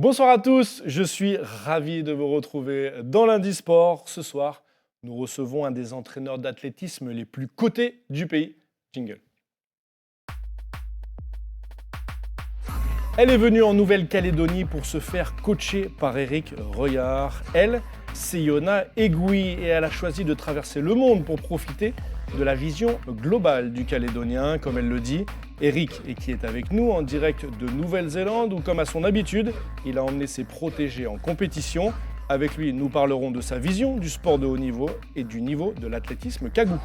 Bonsoir à tous, je suis ravi de vous retrouver dans Lundi Sport. Ce soir, nous recevons un des entraîneurs d'athlétisme les plus cotés du pays. Jingle. Elle est venue en Nouvelle-Calédonie pour se faire coacher par Eric Royard. Elle, c'est Yona Egoui et elle a choisi de traverser le monde pour profiter de la vision globale du Calédonien, comme elle le dit. Eric, et qui est avec nous en direct de Nouvelle-Zélande, où comme à son habitude, il a emmené ses protégés en compétition. Avec lui, nous parlerons de sa vision du sport de haut niveau et du niveau de l'athlétisme Kagou.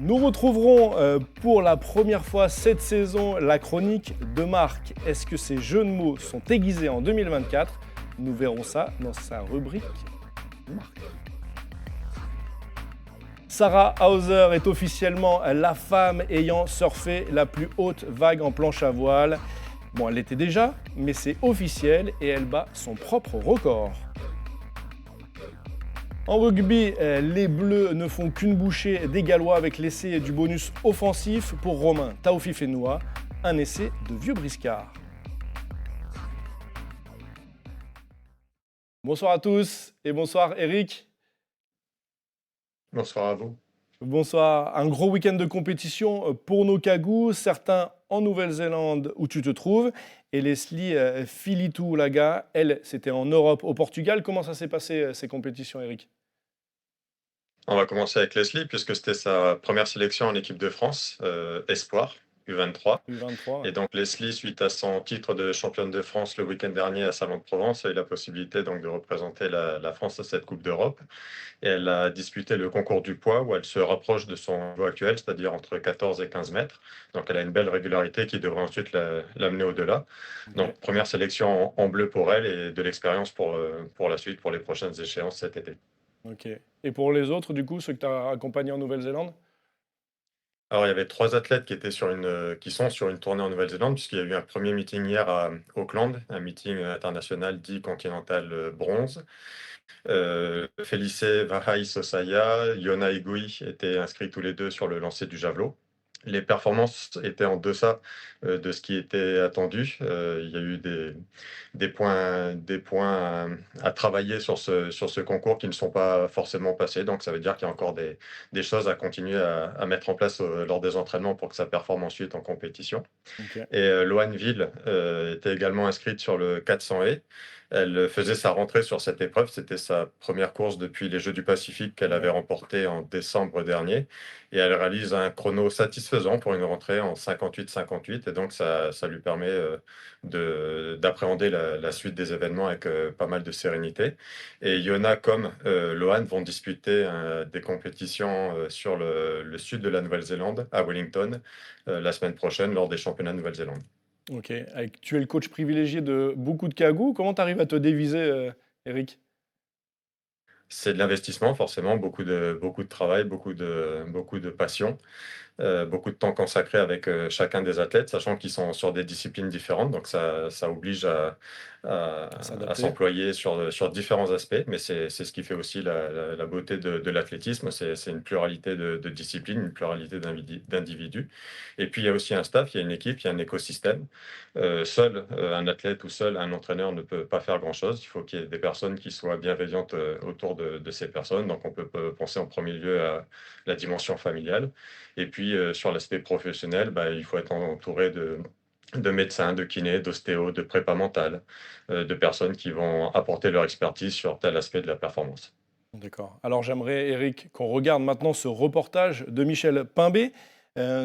Nous retrouverons pour la première fois cette saison la chronique de Marc. Est-ce que ces jeux de mots sont aiguisés en 2024 ? Nous verrons ça dans sa rubrique Marc. Sarah Hauser est officiellement la femme ayant surfé la plus haute vague en planche à voile. Bon, elle l'était déjà, mais c'est officiel et elle bat son propre record. En rugby, les Bleus ne font qu'une bouchée des Gallois avec l'essai du bonus offensif pour Romain Taofifenua, un essai de vieux briscard. Bonsoir à tous et bonsoir Eric. Bonsoir à vous. Bonsoir. Un gros week-end de compétition pour nos Kagous, certains en Nouvelle-Zélande où tu te trouves, et Leslie Filitou-Laga, elle, c'était en Europe, au Portugal. Comment ça s'est passé ces compétitions, Eric ? On va commencer avec Leslie, puisque c'était sa première sélection en équipe de France, Espoir, U23. U23. Et donc Leslie, suite à son titre de championne de France le week-end dernier à Salon-de-Provence, a eu la possibilité donc de représenter la France à cette Coupe d'Europe. Et elle a disputé le concours du poids, où elle se rapproche de son niveau actuel, c'est-à-dire entre 14 et 15 mètres. Donc elle a une belle régularité qui devrait ensuite l'amener au-delà. Donc première sélection en bleu pour elle et de l'expérience pour la suite, pour les prochaines échéances cet été. Ok. Et pour les autres, du coup, ceux que tu as accompagnés en Nouvelle-Zélande ? Alors, il y avait 3 athlètes qui sont sur une tournée en Nouvelle-Zélande, puisqu'il y a eu un premier meeting hier à Auckland, un meeting international dit continental bronze. Felice Vahai Sosaya, Yona Egoui étaient inscrits tous les deux sur le lancer du javelot. Les performances étaient en deçà de ce qui était attendu. Il y a eu des points à travailler sur ce concours qui ne sont pas forcément passés. Donc, ça veut dire qu'il y a encore des choses à continuer à mettre en place lors des entraînements pour que ça performe ensuite en compétition. Ok. Et Loane Ville était également inscrite sur le 400 haies. Elle faisait sa rentrée sur cette épreuve. C'était sa première course depuis les Jeux du Pacifique qu'elle avait remporté en décembre dernier. Et elle réalise un chrono satisfaisant pour une rentrée en 58-58. Et donc, ça lui permet d'appréhender la suite des événements avec pas mal de sérénité. Et Yona comme Loane vont disputer des compétitions sur le sud de la Nouvelle-Zélande, à Wellington, la semaine prochaine lors des championnats de Nouvelle-Zélande. Ok. Tu es le coach privilégié de beaucoup de Kagous. Comment tu arrives à te déviser, Eric ? C'est de l'investissement, forcément, beaucoup de travail, beaucoup de passion. Beaucoup de temps consacré avec chacun des athlètes, sachant qu'ils sont sur des disciplines différentes. Donc, ça oblige à S'adapter. s'employer sur différents aspects. Mais c'est ce qui fait aussi la beauté de l'athlétisme. C'est une pluralité de disciplines, une pluralité d'individus. Et puis, il y a aussi un staff, il y a une équipe, il y a un écosystème. Seul un athlète ou seul un entraîneur ne peut pas faire grand-chose. Il faut qu'il y ait des personnes qui soient bienveillantes autour de ces personnes. Donc, on peut penser en premier lieu à la dimension familiale. Et puis, sur l'aspect professionnel, il faut être entouré de médecins, de kinés, d'ostéos, de prépa mentale, de personnes qui vont apporter leur expertise sur tel aspect de la performance. D'accord. Alors j'aimerais, Eric, qu'on regarde maintenant ce reportage de Michel Pimbé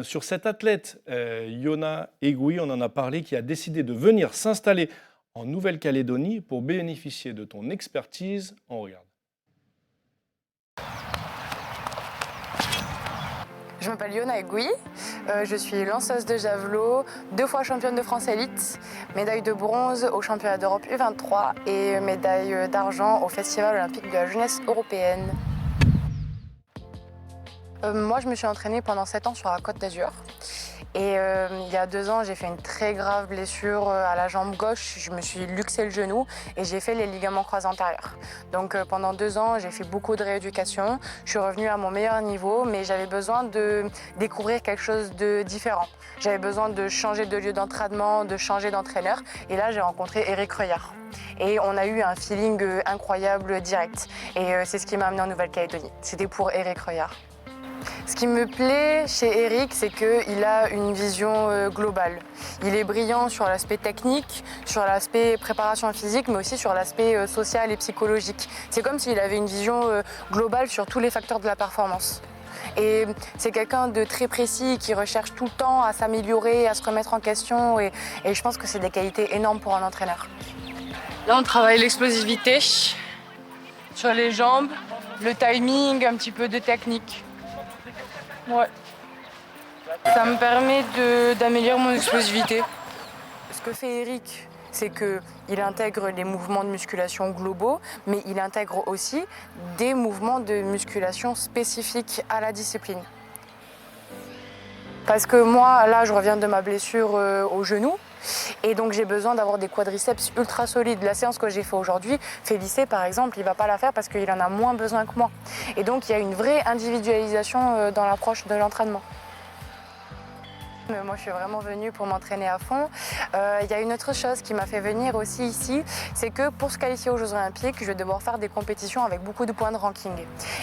sur cet athlète, Yona Egoui, on en a parlé, qui a décidé de venir s'installer en Nouvelle-Calédonie pour bénéficier de ton expertise. On regarde. Je m'appelle Yona Egoui, je suis lanceuse de javelot, 2 fois championne de France élite, médaille de bronze au championnat d'Europe U23 et médaille d'argent au Festival olympique de la jeunesse européenne. Moi, je me suis entraînée pendant 7 ans sur la Côte d'Azur Et il y a 2 ans, j'ai fait une très grave blessure à la jambe gauche. Je me suis luxé le genou et j'ai fait les ligaments croisés antérieurs. Donc pendant 2 ans, j'ai fait beaucoup de rééducation. Je suis revenue à mon meilleur niveau, mais j'avais besoin de découvrir quelque chose de différent. J'avais besoin de changer de lieu d'entraînement, de changer d'entraîneur. Et là, j'ai rencontré Eric Reuillard. Et on a eu un feeling incroyable direct. Et c'est ce qui m'a amené en Nouvelle-Calédonie. C'était pour Eric Reuillard. Ce qui me plaît chez Eric, c'est qu'il a une vision globale. Il est brillant sur l'aspect technique, sur l'aspect préparation physique, mais aussi sur l'aspect social et psychologique. C'est comme s'il avait une vision globale sur tous les facteurs de la performance. Et c'est quelqu'un de très précis qui recherche tout le temps à s'améliorer, à se remettre en question. Et je pense que c'est des qualités énormes pour un entraîneur. Là, on travaille l'explosivité sur les jambes, le timing, un petit peu de technique. Ouais. Ça me permet d'améliorer mon explosivité. Ce que fait Eric, c'est qu'il intègre les mouvements de musculation globaux, mais il intègre aussi des mouvements de musculation spécifiques à la discipline. Parce que moi, là, je reviens de ma blessure au genou. Et donc j'ai besoin d'avoir des quadriceps ultra solides. La séance que j'ai fait aujourd'hui, Félicé par exemple, il ne va pas la faire parce qu'il en a moins besoin que moi. Et donc il y a une vraie individualisation dans l'approche de l'entraînement. Moi, je suis vraiment venue pour m'entraîner à fond. Il y a une autre chose qui m'a fait venir aussi ici, c'est que pour se qualifier aux Jeux Olympiques, je vais devoir faire des compétitions avec beaucoup de points de ranking.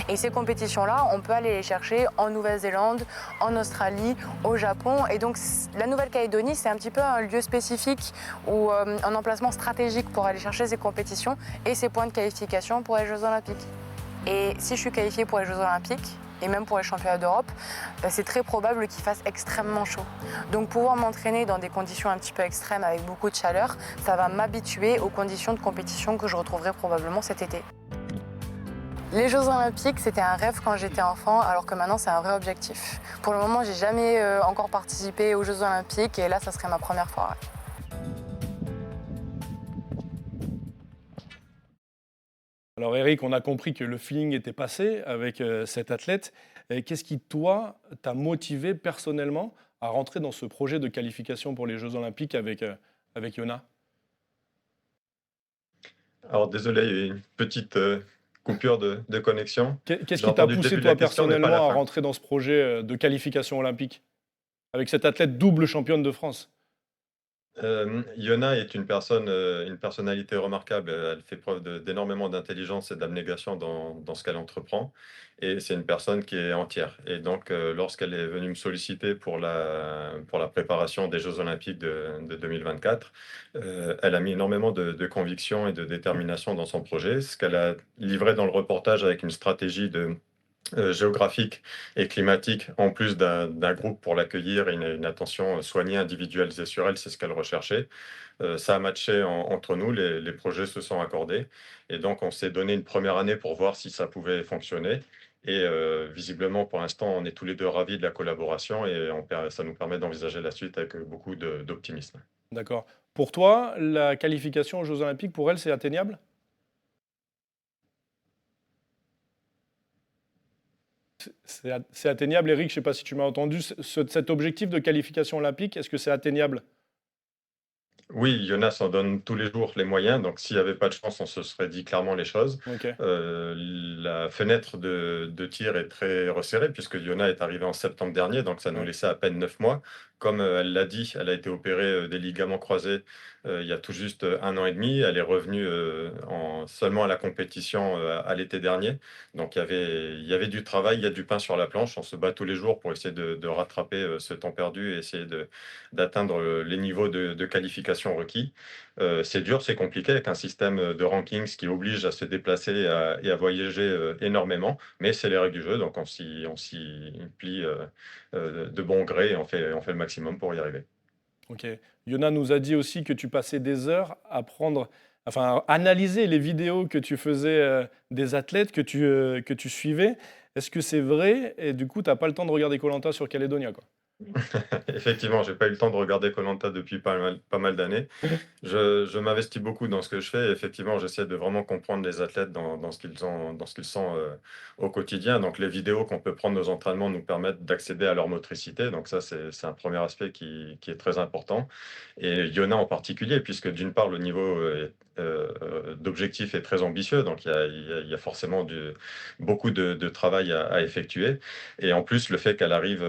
Et ces compétitions-là, on peut aller les chercher en Nouvelle-Zélande, en Australie, au Japon. Et donc, la Nouvelle-Calédonie, c'est un petit peu un lieu spécifique ou un emplacement stratégique pour aller chercher ces compétitions et ces points de qualification pour les Jeux Olympiques. Et si je suis qualifiée pour les Jeux Olympiques, et même pour les championnats d'Europe, c'est très probable qu'il fasse extrêmement chaud. Donc pouvoir m'entraîner dans des conditions un petit peu extrêmes avec beaucoup de chaleur, ça va m'habituer aux conditions de compétition que je retrouverai probablement cet été. Les Jeux Olympiques, c'était un rêve quand j'étais enfant, alors que maintenant c'est un vrai objectif. Pour le moment, j'ai jamais encore participé aux Jeux Olympiques et là, ça serait ma première fois. Alors Eric, on a compris que le feeling était passé avec cet athlète. Qu'est-ce qui, toi, t'a motivé personnellement à rentrer dans ce projet de qualification pour les Jeux Olympiques avec Yona? Alors désolé, il y a eu une petite coupure de connexion. Qu'est-ce J'ai qui t'a entendu le poussé, début de toi, la question, mais pas la personnellement, à fin. rentrer dans ce projet de qualification olympique avec cette athlète double championne de France? Yona est une personnalité remarquable. Elle fait preuve d'énormément d'intelligence et d'abnégation dans ce qu'elle entreprend et c'est une personne qui est entière et donc lorsqu'elle est venue me solliciter pour la préparation des Jeux olympiques de 2024, elle a mis énormément de conviction et de détermination dans son projet. Ce qu'elle a livré dans le reportage avec une stratégie géographique et climatique, en plus d'un groupe pour l'accueillir et une attention soignée, individualisée sur elle, c'est ce qu'elle recherchait. Ça a matché entre nous, les projets se sont accordés et donc on s'est donné une première année pour voir si ça pouvait fonctionner et visiblement, pour l'instant, on est tous les 2 ravis de la collaboration et ça nous permet d'envisager la suite avec beaucoup d'optimisme. D'accord. Pour toi, la qualification aux Jeux Olympiques, pour elle, c'est atteignable? C'est atteignable, Eric, je ne sais pas si tu m'as entendu. Cet objectif de qualification olympique, est-ce que c'est atteignable? Oui, Jonas s'en donne tous les jours les moyens, donc s'il n'y avait pas de chance, on se serait dit clairement les choses. Ok. La fenêtre de tir est très resserrée puisque Yona est arrivée en septembre dernier, donc ça nous Ouais. laissait à peine 9 mois. Comme elle l'a dit, elle a été opérée des ligaments croisés il y a tout juste 1 an et demi. Elle est revenue seulement à la compétition à l'été dernier. Donc il y avait du travail, il y a du pain sur la planche. On se bat tous les jours pour essayer de rattraper ce temps perdu et essayer d'atteindre les niveaux de qualification requis. C'est dur, c'est compliqué avec un système de rankings qui oblige à se déplacer et à voyager énormément, mais c'est les règles du jeu, donc on s'y plie de bon gré et on fait le maximum pour y arriver. Ok. Yona nous a dit aussi que tu passais des heures à à analyser les vidéos que tu faisais des athlètes que tu suivais. Est-ce que c'est vrai? Et du coup, tu n'as pas le temps de regarder koh sur Caledonia, quoi. Effectivement, j'ai pas eu le temps de regarder koh depuis pas mal d'années. Je m'investis beaucoup dans ce que je fais et effectivement, j'essaie de vraiment comprendre les athlètes dans ce qu'ils sont, au quotidien. Donc les vidéos qu'on peut prendre aux entraînements nous permettent d'accéder à leur motricité. Donc ça, c'est un premier aspect qui est très important et Yona en particulier puisque d'une part, le niveau, d'objectif est très ambitieux. Donc il y a forcément beaucoup de travail à effectuer et en plus, le fait qu'elle arrive,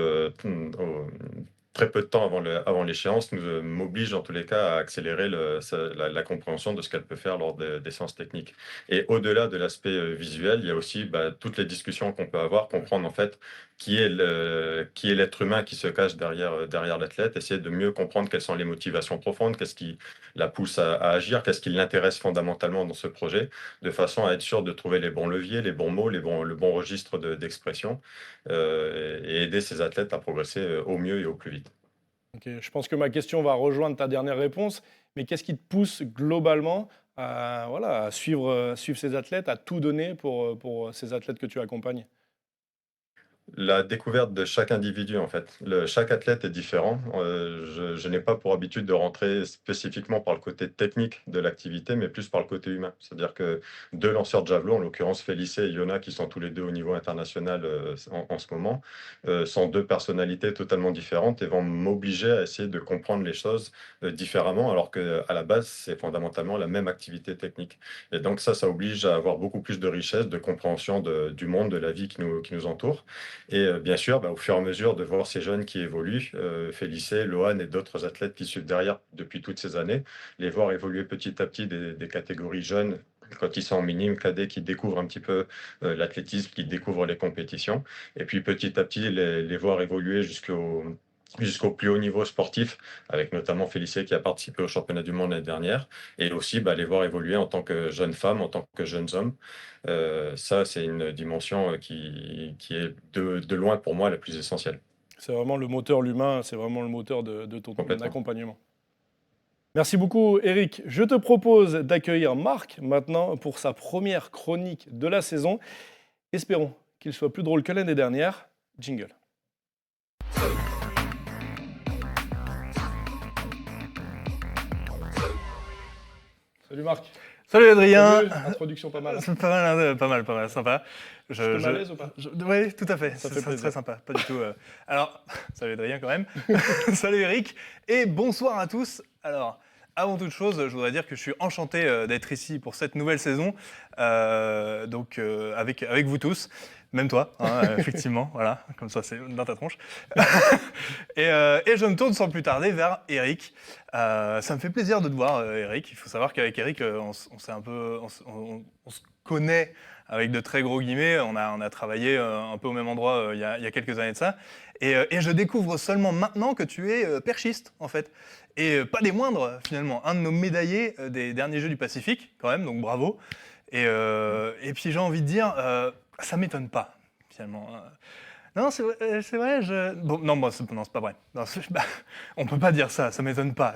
très peu de temps avant l'échéance m'oblige en tous les cas à accélérer la compréhension de ce qu'elle peut faire lors des séances techniques. Et au-delà de l'aspect visuel, il y a aussi toutes les discussions qu'on peut avoir, comprendre en fait qui est l'être humain qui se cache derrière l'athlète, essayer de mieux comprendre quelles sont les motivations profondes, qu'est-ce qui la pousse à agir, qu'est-ce qui l'intéresse fondamentalement dans ce projet, de façon à être sûr de trouver les bons leviers, les bons mots, le bon registre d'expression et aider ces athlètes à progresser au mieux et au plus vite. Ok, je pense que ma question va rejoindre ta dernière réponse, mais qu'est-ce qui te pousse globalement à, voilà, à suivre ces athlètes, à tout donner pour ces athlètes que tu accompagnes? La découverte de chaque individu, en fait. Chaque athlète est différent. Je n'ai pas pour habitude de rentrer spécifiquement par le côté technique de l'activité, mais plus par le côté humain. C'est-à-dire que 2 lanceurs de javelot, en l'occurrence Félice et Yona, qui sont tous les 2 au niveau international, en ce moment, sont 2 personnalités totalement différentes et vont m'obliger à essayer de comprendre les choses, différemment, alors qu'à la base, c'est fondamentalement la même activité technique. Et donc ça oblige à avoir beaucoup plus de richesse, de compréhension du monde, de la vie qui nous entoure. Et bien sûr, au fur et à mesure de voir ces jeunes qui évoluent, Félicé, Lohan et d'autres athlètes qui suivent derrière depuis toutes ces années, les voir évoluer petit à petit des catégories jeunes quand ils sont en minime, cadet, qui découvrent un petit peu l'athlétisme, qui découvrent les compétitions, et puis petit à petit les voir évoluer jusqu'au plus haut niveau sportif, avec notamment Félicé qui a participé au championnat du monde l'année dernière, et aussi les voir évoluer en tant que jeunes femmes, en tant que jeunes hommes. Ça, c'est une dimension qui est de loin pour moi la plus essentielle, C'est vraiment le moteur, l'humain, c'est vraiment le moteur de ton complètement. accompagnement. Merci beaucoup, Eric. Je te propose d'accueillir Marc maintenant pour sa première chronique de la saison. Espérons qu'il soit plus drôle que l'année dernière. Jingle. Salut Marc. Salut Adrien. Salut, introduction pas mal. C'est pas mal, pas mal, sympa. Je te mets à l'aise ou pas? Oui, tout à fait. Ça fait C'est plaisir. très sympa, pas du tout. Alors, salut Adrien quand même. Salut Eric et bonsoir à tous. Alors, avant toute chose, je voudrais dire que je suis enchanté d'être ici pour cette nouvelle saison, avec vous tous. Même toi, hein, effectivement, voilà, comme ça c'est dans ta tronche. Et je me tourne sans plus tarder vers Eric. Ça me fait plaisir de te voir, Eric. Il faut savoir qu'avec Eric, on se connaît avec de très gros guillemets. On a travaillé un peu au même endroit il y a quelques années de ça. Et je découvre seulement maintenant que tu es perchiste, en fait. Et pas des moindres, finalement. Un de nos médaillés des derniers Jeux du Pacifique, quand même, donc bravo. Et puis j'ai envie de dire, ça m'étonne pas, finalement. Non, c'est vrai, Bon, non, c'est pas vrai. Non, on peut pas dire ça m'étonne pas.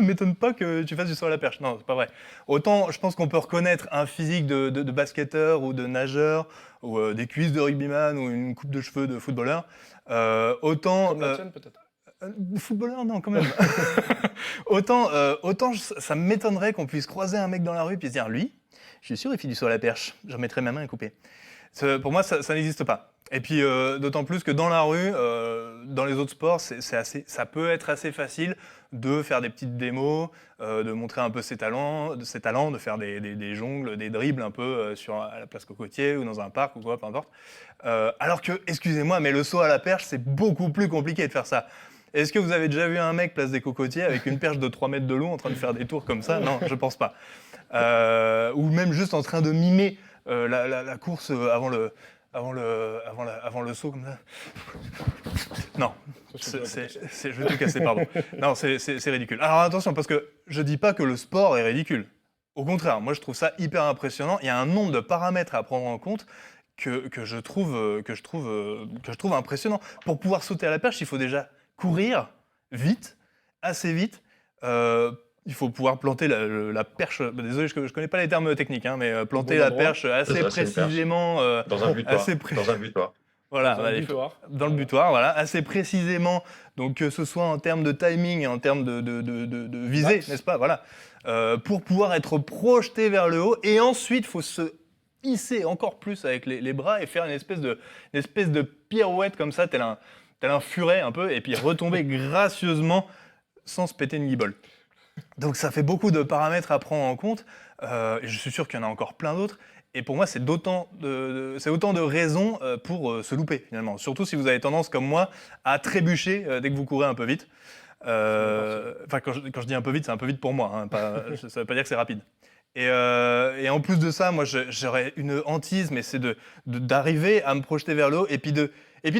M'étonne pas que tu fasses du saut à la perche. Non, c'est pas vrai. Autant, je pense qu'on peut reconnaître un physique de basketteur ou de nageur, ou des cuisses de rugbyman, ou une coupe de cheveux de footballeur. Autant... Comme la tienne peut-être. Footballeur, non, quand même. autant, ça m'étonnerait qu'on puisse croiser un mec dans la rue et se dire, lui, je suis sûr, il fait du saut à la perche. J'en mettrai ma main à couper. Pour moi, ça n'existe pas. Et puis, d'autant plus que dans la rue, dans les autres sports, ça peut être assez facile de faire des petites démos, de montrer un peu ses talents, de faire des jongles, des dribbles un peu à la place Cocotier ou dans un parc ou quoi, peu importe. Alors que, excusez-moi, mais le saut à la perche, c'est beaucoup plus compliqué de faire ça. Est-ce que vous avez déjà vu un mec place des Cocotiers avec une perche de 3 mètres de long en train de faire des tours comme ça? Non, je pense pas. Ou même juste en train de mimer la course avant le saut comme ça. Non, je vais tout casser, pardon. Non, c'est ridicule. Alors attention, parce que je dis pas que le sport est ridicule. Au contraire, moi je trouve ça hyper impressionnant. Il y a un nombre de paramètres à prendre en compte que je trouve impressionnant. Pour pouvoir sauter à la perche, il faut déjà courir vite, assez vite. Il faut pouvoir planter la perche. Désolé, je ne connais pas les termes techniques, hein, mais planter la perche assez C'est ça, c'est une perche. précisément. Dans un butoir. Dans un butoir. Voilà, Dans un bah, il faut- butoir. dans le Voilà. butoir, voilà, assez précisément, donc que ce soit en termes de timing et en termes de visée, D'axe. n'est-ce pas? Voilà. Pour pouvoir être projeté vers le haut, et ensuite, il faut se hisser encore plus avec les bras et faire une espèce de pirouette comme ça, tel un furet un peu, et puis retomber gracieusement sans se péter une guibole. Donc ça fait beaucoup de paramètres à prendre en compte, et je suis sûr qu'il y en a encore plein d'autres. Et pour moi, c'est c'est autant de raisons pour se louper finalement. Surtout si vous avez tendance, comme moi, à trébucher dès que vous courez un peu vite. Enfin, quand je dis un peu vite, c'est un peu vite pour moi. Hein, ça ne veut pas dire que c'est rapide. Et en plus de ça, moi, j'aurais une hantise, mais c'est d'arriver à me projeter vers le haut et puis de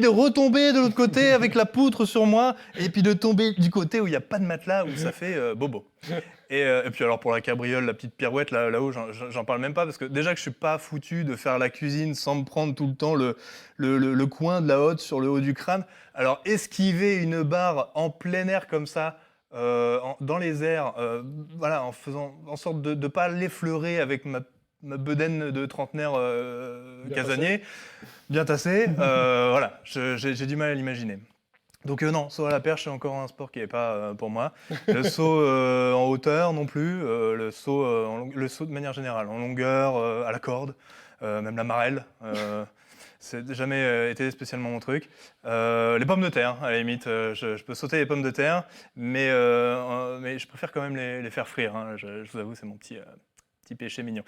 retomber de l'autre côté avec la poutre sur moi, et puis de tomber du côté où il n'y a pas de matelas, où ça fait bobo. Et puis alors pour la cabriole, la petite pirouette là-haut, j'en parle même pas, parce que déjà que je suis pas foutu de faire la cuisine sans me prendre tout le temps le coin de la hotte sur le haut du crâne. Alors esquiver une barre en plein air comme ça, dans les airs, voilà, en faisant en sorte de ne pas l'effleurer avec ma bedaine de trentenaire Bien casanier, bien tassé, voilà, j'ai du mal à l'imaginer. Donc non, saut à la perche, c'est encore un sport qui n'est pas pour moi. Le saut en hauteur non plus, le le saut de manière générale, en longueur, à la corde, même la marelle, c'est jamais été spécialement mon truc. Les pommes de terre, à la limite, je peux sauter les pommes de terre, mais je préfère quand même les faire frire, hein. Je vous avoue, c'est mon petit péché mignon.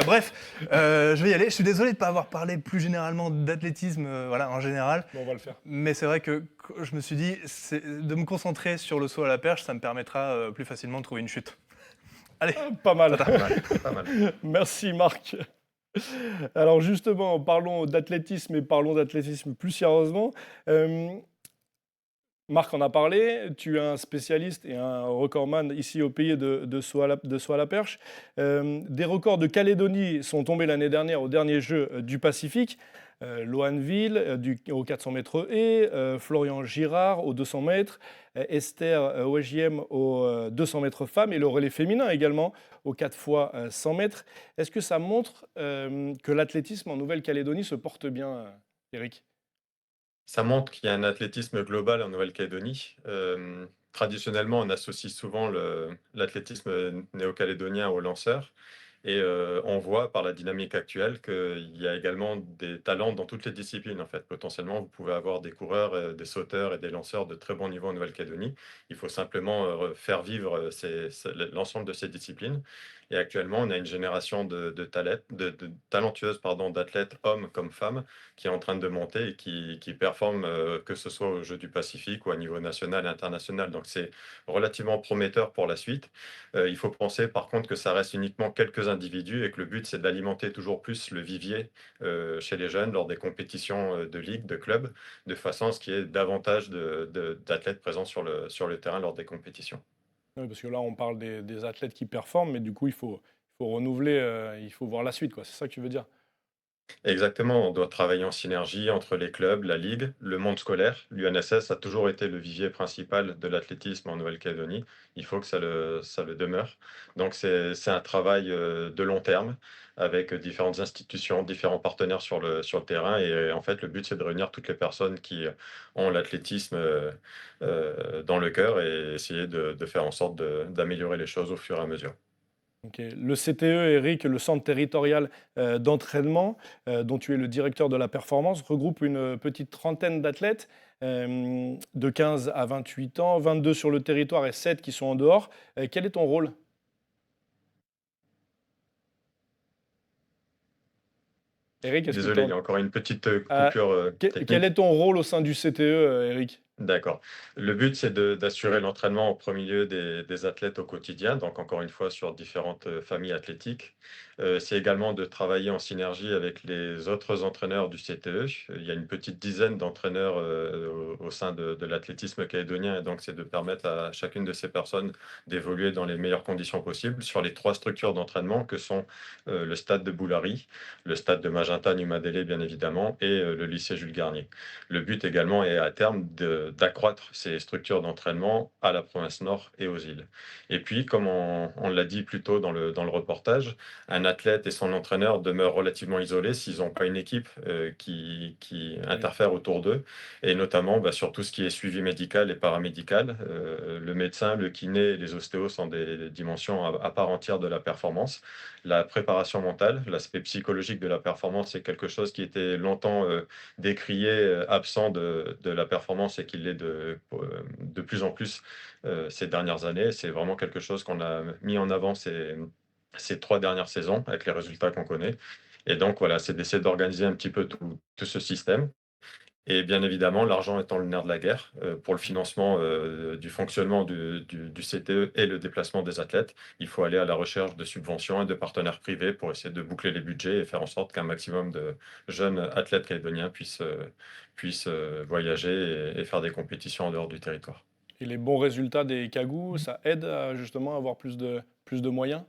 Bref, je vais y aller. Je suis désolé de ne pas avoir parlé plus généralement d'athlétisme, voilà, en général. Bon, on va le faire. Mais c'est vrai que je me suis dit, de me concentrer sur le saut à la perche, ça me permettra plus facilement de trouver une chute. Allez, Pas mal. Pas mal, pas mal. Merci Marc. Alors justement, parlons d'athlétisme et parlons d'athlétisme plus sérieusement. Marc en a parlé, tu es un spécialiste et un recordman ici au pays de saut à la perche. Des records de Calédonie sont tombés l'année dernière au dernier jeu du Pacifique. Loanville au 400 mètres et Florian Girard aux 200 mètres, Esther Ouegiem aux 200 mètres femmes et le relais féminin également aux 4 fois 100 mètres. Est-ce que ça montre que l'athlétisme en Nouvelle-Calédonie se porte bien, Eric? Ça montre qu'il y a un athlétisme global en Nouvelle-Calédonie. Traditionnellement, on associe souvent l'athlétisme néo-calédonien aux lanceurs. Et on voit par la dynamique actuelle qu'il y a également des talents dans toutes les disciplines. En fait, potentiellement, vous pouvez avoir des coureurs, des sauteurs et des lanceurs de très bon niveau en Nouvelle-Calédonie. Il faut simplement faire vivre l'ensemble de ces disciplines. Et actuellement, on a une génération de talentueuses d'athlètes, hommes comme femmes, qui est en train de monter et qui performent, que ce soit aux Jeux du Pacifique ou à niveau national et international. Donc, c'est relativement prometteur pour la suite. Il faut penser par contre que ça reste uniquement quelques individus et que le but c'est d'alimenter toujours plus le vivier chez les jeunes lors des compétitions de ligue, de clubs, de façon à ce qu'il y ait davantage d'athlètes présents sur le terrain lors des compétitions. Oui, parce que là, on parle des athlètes qui performent, mais du coup, il faut renouveler, il faut voir la suite, quoi. C'est ça que tu veux dire? Exactement, on doit travailler en synergie entre les clubs, la ligue, le monde scolaire. L'UNSS a toujours été le vivier principal de l'athlétisme en Nouvelle-Calédonie. Il faut que ça le demeure. Donc c'est un travail de long terme avec différentes institutions, différents partenaires sur le terrain. Et en fait, le but, c'est de réunir toutes les personnes qui ont l'athlétisme dans le cœur et essayer de faire en sorte d'améliorer les choses au fur et à mesure. Ok. Le CTE, Eric, le Centre territorial d'entraînement, dont tu es le directeur de la performance, regroupe une petite trentaine d'athlètes de 15 à 28 ans, 22 sur le territoire et 7 qui sont en dehors. Quel est ton rôle? Eric, est-ce que Désolé, il y a encore une petite coupure quel technique. est ton rôle au sein du CTE, Eric? D'accord. Le but, c'est d'assurer l'entraînement en premier lieu des athlètes au quotidien, donc encore une fois sur différentes familles athlétiques. C'est également de travailler en synergie avec les autres entraîneurs du CTE. Il y a une petite dizaine d'entraîneurs au sein de l'athlétisme calédonien, et donc c'est de permettre à chacune de ces personnes d'évoluer dans les meilleures conditions possibles sur les 3 structures d'entraînement que sont le stade de Boulary, le stade de Magenta Numadélé bien évidemment, et le lycée Jules Garnier. Le but également est à terme d'accroître ces structures d'entraînement à la province Nord et aux îles. Et puis, comme on l'a dit plus tôt dans le reportage, un athlète et son entraîneur demeurent relativement isolés s'ils n'ont pas une équipe qui interfère autour d'eux, et notamment sur tout ce qui est suivi médical et paramédical. Le médecin, le kiné et les ostéos sont des dimensions à part entière de la performance. La préparation mentale, l'aspect psychologique de la performance, c'est quelque chose qui était longtemps décrié, absent de la performance, et qui l'est de plus en plus ces dernières années. C'est vraiment quelque chose qu'on a mis en avant ces 3 dernières saisons avec les résultats qu'on connaît. Et donc voilà, c'est d'essayer d'organiser un petit peu tout ce système. Et bien évidemment, l'argent étant le nerf de la guerre, pour le financement du fonctionnement du CTE et le déplacement des athlètes, il faut aller à la recherche de subventions et de partenaires privés pour essayer de boucler les budgets et faire en sorte qu'un maximum de jeunes athlètes calédoniens puissent voyager et faire des compétitions en dehors du territoire. Et les bons résultats des Cagous, ça aide à justement avoir plus de moyens?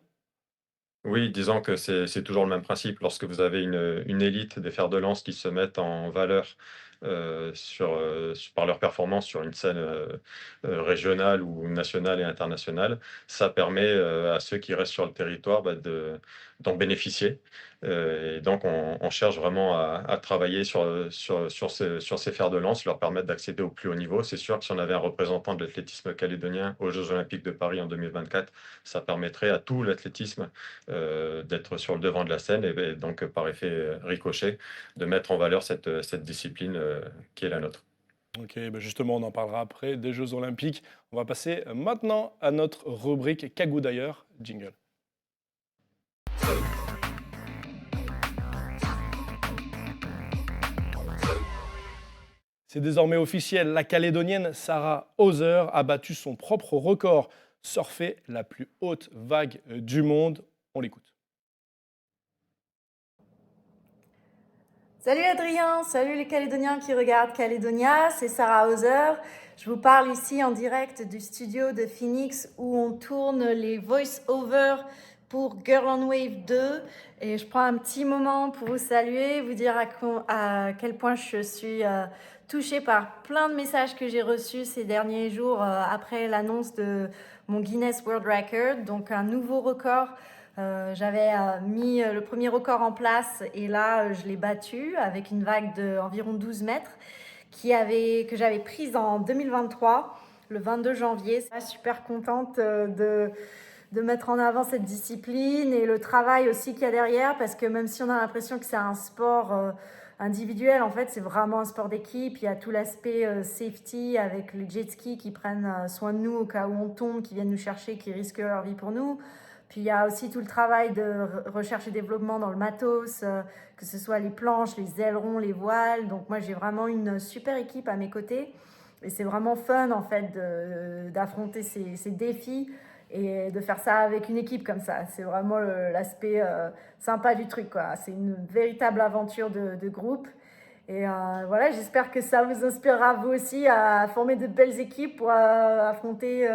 Oui, disons que c'est toujours le même principe. Lorsque vous avez une élite des fers de lance qui se mettent en valeur par leur performance sur une scène régionale ou nationale et internationale, ça permet à ceux qui restent sur le territoire d'en bénéficier. Et donc, on cherche vraiment à travailler sur ces fers de lance, leur permettre d'accéder au plus haut niveau. C'est sûr que si on avait un représentant de l'athlétisme calédonien aux Jeux Olympiques de Paris en 2024, ça permettrait à tout l'athlétisme d'être sur le devant de la scène, et donc par effet ricochet, de mettre en valeur cette discipline qui est la nôtre. Ok, ben justement, on en parlera après des Jeux Olympiques. On va passer maintenant à notre rubrique Cagou d'ailleurs. Jingle. C'est désormais officiel, la Calédonienne Sarah Hauser a battu son propre record, surfer la plus haute vague du monde. On l'écoute. Salut Adrien, salut les Calédoniens qui regardent Calédonia, c'est Sarah Hauser. Je vous parle ici en direct du studio de Phoenix où on tourne les voice-over pour Girl on Wave 2. Et je prends un petit moment pour vous saluer, vous dire à quel point je suis touchée par plein de messages que j'ai reçus ces derniers jours après l'annonce de mon Guinness World Record, donc un nouveau record. J'avais mis le premier record en place et là, je l'ai battu avec une vague d'environ 12 mètres que j'avais prise en 2023, le 22 janvier. Je suis super contente de mettre en avant cette discipline et le travail aussi qu'il y a derrière, parce que même si on a l'impression que c'est un sport individuel, en fait, c'est vraiment un sport d'équipe. Il y a tout l'aspect safety avec les jet skis qui prennent soin de nous au cas où on tombe, qui viennent nous chercher, qui risquent leur vie pour nous. Puis il y a aussi tout le travail de recherche et développement dans le matos, que ce soit les planches, les ailerons, les voiles. Donc moi, j'ai vraiment une super équipe à mes côtés. Et c'est vraiment fun, en fait, d'affronter ces défis et de faire ça avec une équipe comme ça. C'est vraiment l'aspect sympa du truc, quoi. C'est une véritable aventure de groupe. Et voilà, j'espère que ça vous inspirera vous aussi à former de belles équipes pour affronter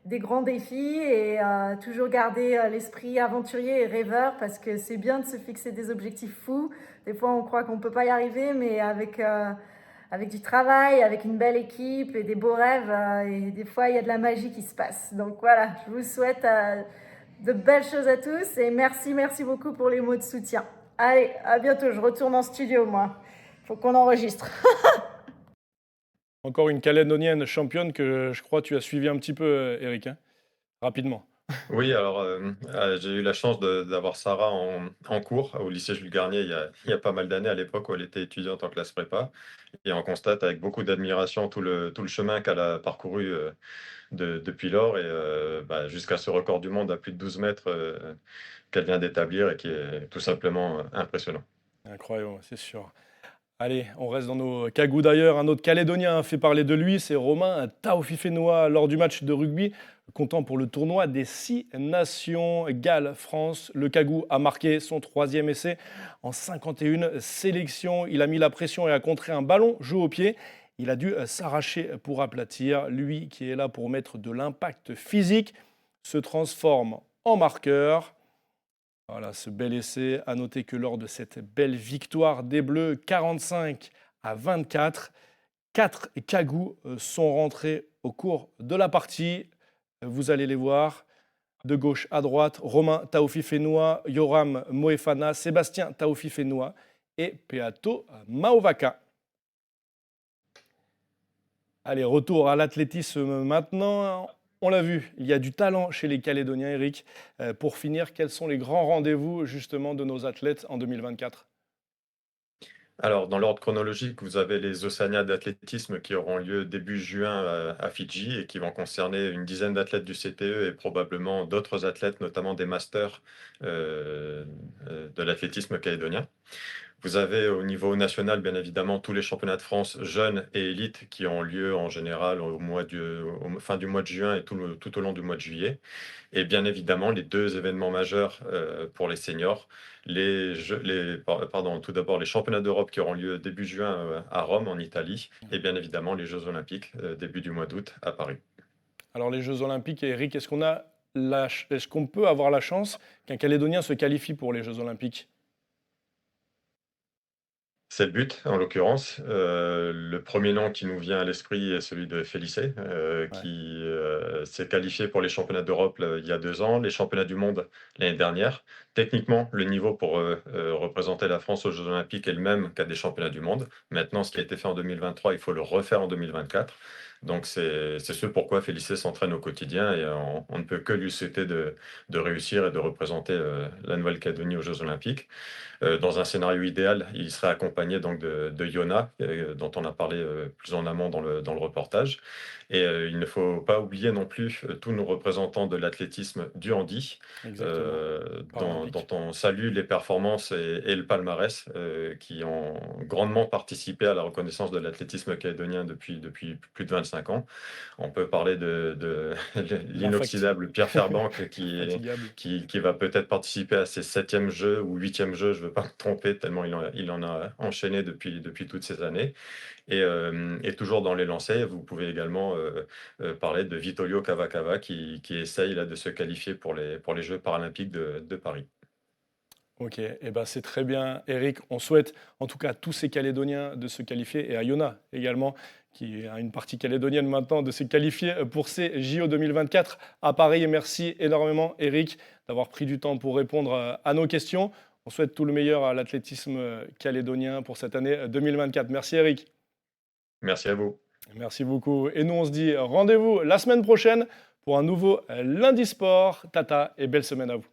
des grands défis et toujours garder l'esprit aventurier et rêveur, parce que c'est bien de se fixer des objectifs fous. Des fois, on croit qu'on ne peut pas y arriver, mais avec du travail, avec une belle équipe et des beaux rêves, et des fois, il y a de la magie qui se passe. Donc voilà, je vous souhaite de belles choses à tous et merci beaucoup pour les mots de soutien. Allez, à bientôt, je retourne en studio, moi. Faut qu'on enregistre. Encore une Calédonienne championne que je crois que tu as suivi un petit peu, Eric, hein, rapidement. Oui, alors j'ai eu la chance d'avoir Sarah en cours au lycée Jules Garnier il y a pas mal d'années, à l'époque où elle était étudiante en classe prépa. Et on constate avec beaucoup d'admiration tout le chemin qu'elle a parcouru depuis lors, et jusqu'à ce record du monde à plus de 12 mètres qu'elle vient d'établir, et qui est tout simplement impressionnant. Incroyable, c'est sûr. Allez, on reste dans nos cagous d'ailleurs. Un autre Calédonien fait parler de lui, c'est Romain Taofifénois lors du match de rugby, comptant pour le tournoi des 6 nations Galles-France. Le Cagou a marqué son 3e essai en 51 sélections. Il a mis la pression et a contré un ballon joué au pied. Il a dû s'arracher pour aplatir. Lui, qui est là pour mettre de l'impact physique, se transforme en marqueur. Voilà, ce bel essai. À noter que lors de cette belle victoire des Bleus, 45-24, 4 cagous sont rentrés au cours de la partie. Vous allez les voir de gauche à droite. Romain Taofi-Fenois, Yoram Moefana, Sébastien Taofi-Fenois et Peato Maovaka. Allez, retour à l'athlétisme maintenant. On l'a vu, il y a du talent chez les Calédoniens, Eric. Pour finir, quels sont les grands rendez-vous justement de nos athlètes en 2024 ? Alors, dans l'ordre chronologique, vous avez les Oceania d'athlétisme qui auront lieu début juin à Fidji et qui vont concerner une dizaine d'athlètes du CTE et probablement d'autres athlètes, notamment des masters de l'athlétisme calédonien. Vous avez au niveau national, bien évidemment, tous les championnats de France jeunes et élites qui ont lieu en général fin du mois de juin et tout au long du mois de juillet. Et bien évidemment, les deux événements majeurs pour les seniors, tout d'abord les championnats d'Europe qui auront lieu début juin à Rome, en Italie, et bien évidemment les Jeux Olympiques début du mois d'août à Paris. Alors les Jeux Olympiques, Eric, est-ce qu'on peut avoir la chance qu'un Calédonien se qualifie pour les Jeux Olympiques ? C'est le but, en l'occurrence. Le premier nom qui nous vient à l'esprit est celui de Félicé, qui s'est qualifié pour les championnats d'Europe il y a 2 ans, les championnats du monde l'année dernière. Techniquement, le niveau pour représenter la France aux Jeux Olympiques est le même qu'à des championnats du monde. Maintenant, ce qui a été fait en 2023, il faut le refaire en 2024. Donc c'est ce pourquoi Félicé s'entraîne au quotidien et on ne peut que lui souhaiter de réussir et de représenter la Nouvelle-Calédonie aux Jeux Olympiques. Dans un scénario idéal, il serait accompagné donc de Yona, dont on a parlé plus en amont dans le reportage. Et il ne faut pas oublier non plus tous nos représentants de l'athlétisme du handi, dont on salue les performances et le palmarès, qui ont grandement participé à la reconnaissance de l'athlétisme calédonien depuis plus de 25 ans. On peut parler de l'inoxydable Pierre Fairbank qui va peut-être participer à ses 7e Jeux ou 8e Jeux, je ne veux pas me tromper, tellement il en a enchaîné depuis toutes ces années. Et toujours dans les lancers, vous pouvez également parler de Vittorio Cavacava qui essaye là, de se qualifier pour les Jeux paralympiques de Paris. Ok, c'est très bien, Eric. On souhaite en tout cas à tous ces Calédoniens de se qualifier et à Yona également, qui a une partie calédonienne maintenant, de se qualifier pour ces JO 2024 à Paris. Et merci énormément, Eric, d'avoir pris du temps pour répondre à nos questions. On souhaite tout le meilleur à l'athlétisme calédonien pour cette année 2024. Merci, Eric. Merci à vous. Merci beaucoup. Et nous, on se dit rendez-vous la semaine prochaine pour un nouveau Lundi Sport. Tata et belle semaine à vous.